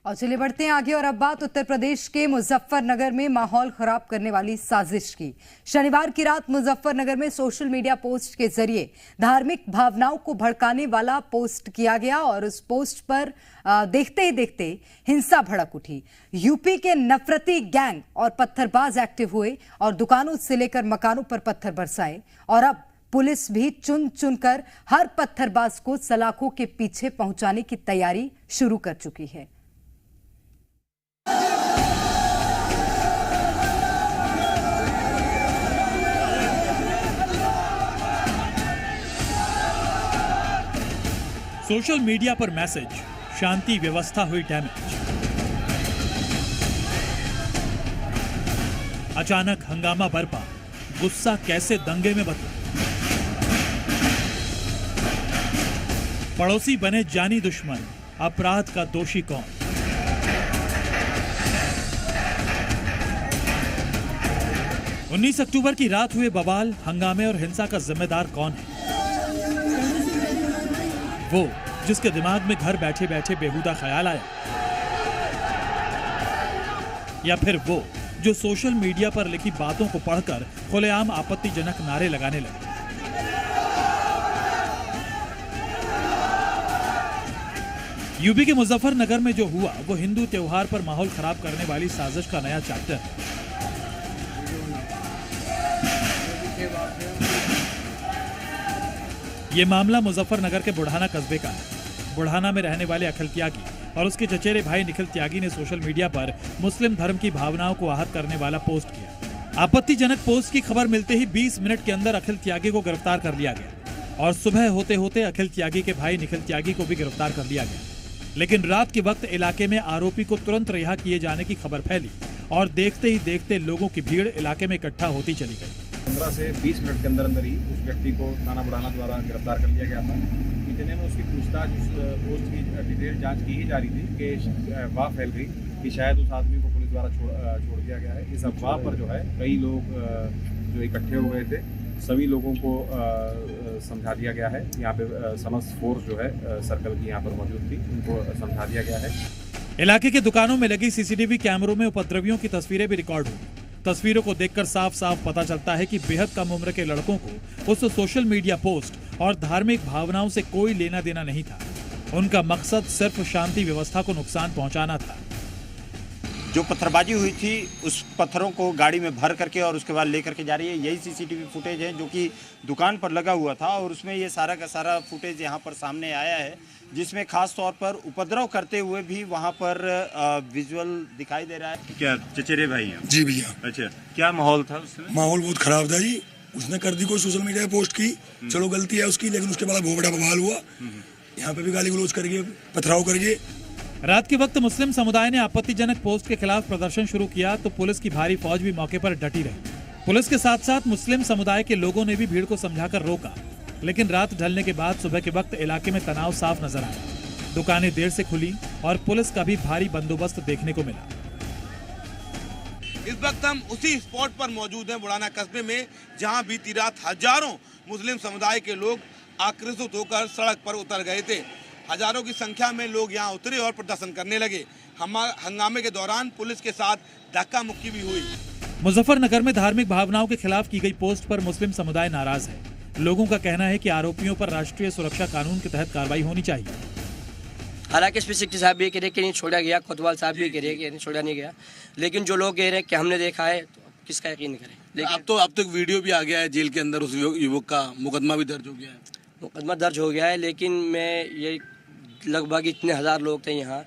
और चलिए बढ़ते हैं आगे और अब बात उत्तर प्रदेश के मुजफ्फरनगर में माहौल खराब करने वाली साजिश की। शनिवार की रात मुजफ्फरनगर में सोशल मीडिया पोस्ट के जरिए धार्मिक भावनाओं को भड़काने वाला पोस्ट किया गया और उस पोस्ट पर देखते ही देखते हिंसा भड़क उठी। यूपी के नफरती गैंग और पत्थरबाज एक्टिव हुए और दुकानों से लेकर मकानों पर पत्थर बरसाए और अब पुलिस भी चुन चुनकर हर पत्थरबाज को सलाखों के पीछे पहुंचाने की तैयारी शुरू कर चुकी है। सोशल मीडिया पर मैसेज, शांति व्यवस्था हुई डैमेज। अचानक हंगामा बरपा, गुस्सा कैसे दंगे में बदला। पड़ोसी बने जानी दुश्मन, अपराध का दोषी कौन। उन्नीस अक्टूबर की रात हुए बवाल, हंगामे और हिंसा का जिम्मेदार कौन है? वो जिसके दिमाग में घर बैठे बैठे बेहुदा ख्याल आया, या फिर वो जो सोशल मीडिया पर लिखी बातों को पढ़कर खुलेआम आपत्तिजनक नारे लगाने लगे। यूपी के मुजफ्फरनगर में जो हुआ वो हिंदू त्योहार पर माहौल खराब करने वाली साजिश का नया चैप्टर है। ये मामला मुजफ्फरनगर के बुढ़ाना कस्बे का है। बुढ़ाना में रहने वाले अखिल त्यागी और उसके चचेरे भाई निखिल त्यागी ने सोशल मीडिया पर मुस्लिम धर्म की भावनाओं को आहत करने वाला पोस्ट किया। आपत्तिजनक पोस्ट की खबर मिलते ही 20 मिनट के अंदर अखिल त्यागी को गिरफ्तार कर लिया गया और सुबह होते होते अखिल त्यागी के भाई निखिल त्यागी को भी गिरफ्तार कर लिया गया। लेकिन रात के वक्त इलाके में आरोपी को तुरंत रिहा किए जाने की खबर फैली और देखते ही देखते लोगों की भीड़ इलाके में इकट्ठा होती चली गई। 15 से 20 मिनट के अंदर अंदर ही उस व्यक्ति को थाना बुढ़ाना द्वारा गिरफ्तार कर लिया गया था। इतने में उसकी पूछताछ, उस पोस्ट की डिटेल जांच की ही जा रही थी कि अफवाह फैल गई कि शायद उस आदमी को पुलिस द्वारा छोड़ दिया गया है। इस अफवाह पर जो है कई लोग जो इकट्ठे हो गए थे, सभी लोगों को समझा दिया गया है। यहाँ पे समस्त फोर्स जो है सर्कल की यहाँ पर मौजूद थी, उनको समझा दिया गया है। इलाके के दुकानों में लगी सीसीटीवी कैमरों में उपद्रवियों की तस्वीरें भी रिकॉर्ड हुई। तस्वीरों को देखकर साफ साफ पता चलता है कि बेहद कम उम्र के लड़कों को उस सोशल मीडिया पोस्ट और धार्मिक भावनाओं से कोई लेना देना नहीं था। उनका मकसद सिर्फ शांति व्यवस्था को नुकसान पहुंचाना था। जो पत्थरबाजी हुई थी उस पत्थरों को गाड़ी में भर करके और उसके बाद लेकर के जा रही है। यही सीसीटीवी फुटेज है जो कि दुकान पर लगा हुआ था और उसमें ये सारा का सारा फुटेज यहाँ पर सामने आया है, जिसमें खास तौर पर उपद्रव करते हुए भी वहाँ पर विजुअल दिखाई दे रहा है। क्या चचेरे भाई हैं? जी भैया। अच्छा, क्या माहौल था उसमें? माहौल बहुत खराब था जी। उसने कर दी कोई सोशल मीडिया पोस्ट की, चलो गलती है उसकी, लेकिन उसके बाद बहुत बड़ा बवाल हुआ। यहाँ पे भी गाली गलौज करके, पथराव करके। रात के वक्त मुस्लिम समुदाय ने आपत्तिजनक पोस्ट के खिलाफ प्रदर्शन शुरू किया तो पुलिस की भारी फौज भी मौके पर डटी रही। पुलिस के साथ साथ मुस्लिम समुदाय के लोगों ने भी भीड़ को समझाकर रोका, लेकिन रात ढलने के बाद सुबह के वक्त इलाके में तनाव साफ नजर आया। दुकानें देर से खुली और पुलिस का भी भारी बंदोबस्त देखने को मिला। इस वक्त हम उसी स्पॉट पर मौजूद हैं बुढ़ाना कस्बे में, जहां बीती रात हजारों मुस्लिम समुदाय के लोग आक्रोशित होकर सड़क पर उतर गए थे। हजारों की संख्या में लोग यहां उतरे और प्रदर्शन करने लगे। हंगामे के दौरान पुलिस के साथ धक्का मुक्की भी हुई। मुजफ्फरनगर में धार्मिक भावनाओं के खिलाफ की गई पोस्ट पर मुस्लिम समुदाय नाराज है। लोगों का कहना है कि आरोपियों पर राष्ट्रीय सुरक्षा कानून के तहत कार्रवाई होनी चाहिए। हालांकि स्पेसिफिक साहब भी कह रहे कि नहीं छोड़ा गया, कोतवाल साहब भी कह रहे कि नहीं छोड़ा नहीं गया, लेकिन जो लोग कह रहे हैं कि हमने देखा है तो किसका यकीन करें। लेकिन अब तो वीडियो भी आ गया है जेल के अंदर, उस युवक का मुकदमा भी दर्ज हो गया है। मुकदमा दर्ज हो गया है, लेकिन मैं ये लगभग इतने हजार लोग थे यहाँ,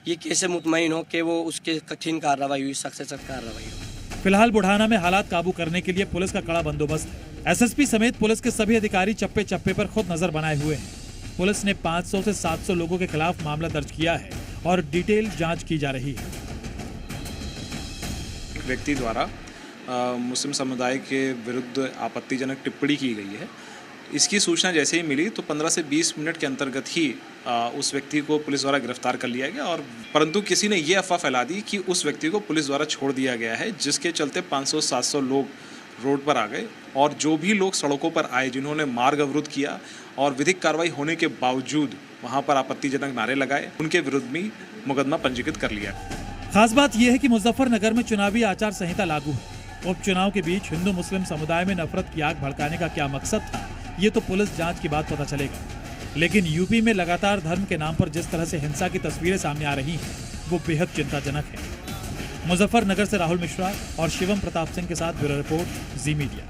ये कैसे मुतमईन हो कि वो उसके कठिन कार्रवाई हुई, सख्त से सख्त कार्रवाई हो। फिलहाल बुढ़ाना में हालात काबू करने के लिए पुलिस का कड़ा बंदोबस्त है। एसएसपी समेत पुलिस के सभी अधिकारी चप्पे चप्पे पर खुद नजर बनाए हुए हैं। पुलिस ने 500 से 700 लोगों के खिलाफ मामला दर्ज किया है और डिटेल जांच की जा रही है। एक व्यक्ति द्वारा मुस्लिम समुदाय के विरुद्ध आपत्तिजनक टिप्पणी की गई है। इसकी सूचना जैसे ही मिली तो 15 से 20 मिनट के अंतर्गत ही उस व्यक्ति को पुलिस द्वारा गिरफ्तार कर लिया गया, और परंतु किसी ने ये अफवाह फैला दी कि उस व्यक्ति को पुलिस द्वारा छोड़ दिया गया है, जिसके चलते 500-700 लोग रोड पर आ गए और जो भी लोग सड़कों पर आए, जिन्होंने मार्ग अवरुद्ध किया और विधिक कार्रवाई होने के बावजूद वहाँ पर आपत्तिजनक नारे लगाए, उनके विरुद्ध भी मुकदमा पंजीकृत कर लिया। खास बात यह है कि मुजफ्फरनगर में चुनावी आचार संहिता लागू है। उपचुनाव के बीच हिंदू मुस्लिम समुदाय में नफरत की आग भड़काने का क्या मकसद था, ये तो पुलिस जांच के बाद पता चलेगा। लेकिन यूपी में लगातार धर्म के नाम पर जिस तरह से हिंसा की तस्वीरें सामने आ रही हैं, वो बेहद चिंताजनक है। मुजफ्फरनगर से राहुल मिश्रा और शिवम प्रताप सिंह के साथ ब्यूरो रिपोर्ट, जी मीडिया।